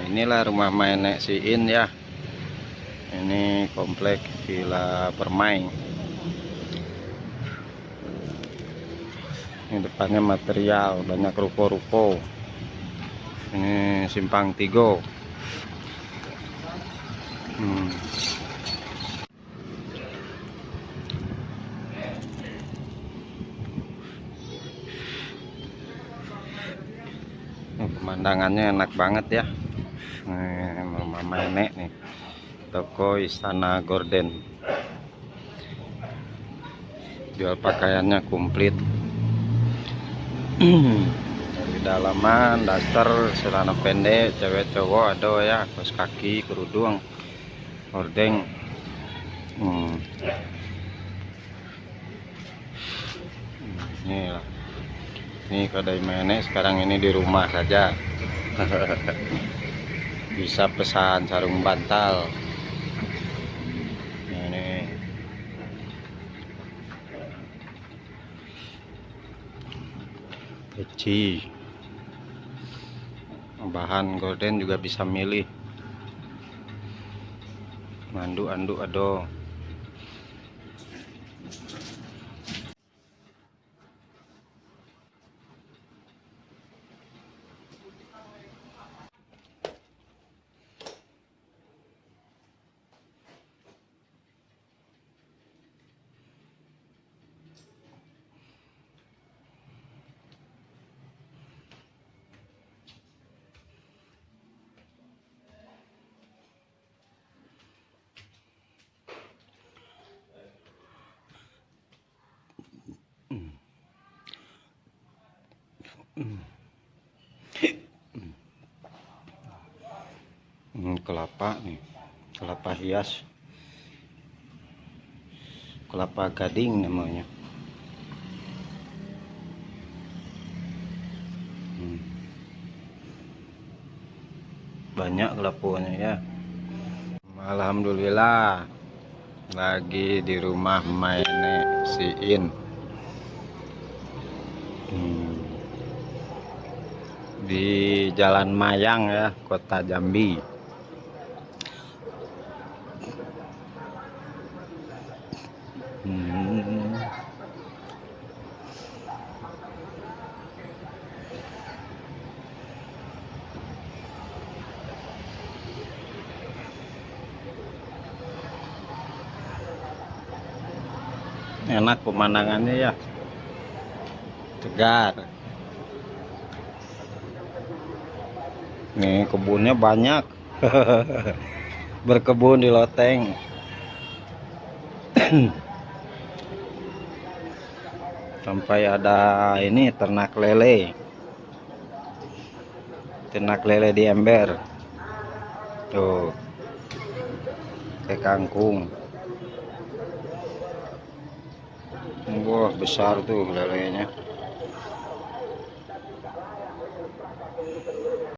inilah rumah main Nek Siin ya. Ini komplek Villa Permai. Ini depannya material, banyak ruko-ruko. Ini simpang Tigo. Pemandangannya enak banget ya. Rumah Nenek nih, toko Istana Gorden. Jual pakaiannya komplit. Di dalaman daster, celana pendek, cewek cowok ada ya, kaos kaki, kerudung, hordeng. Ini kedai Nenek sekarang ini di rumah saja. Bisa pesan sarung bantal. Ini peci, bahan gorden juga bisa milih. Anduk ada. Kelapa nih, kelapa hias, kelapa gading namanya. Banyak kelapanya ya. Alhamdulillah lagi di rumah Nenek Siin. Di Jalan Mayang ya, Kota Jambi. Enak pemandangannya ya, segar. Nih kebunnya banyak. Berkebun di loteng. Sampai ada ini ternak lele di ember tuh, kayak kangkung. Wah besar tuh lelenya.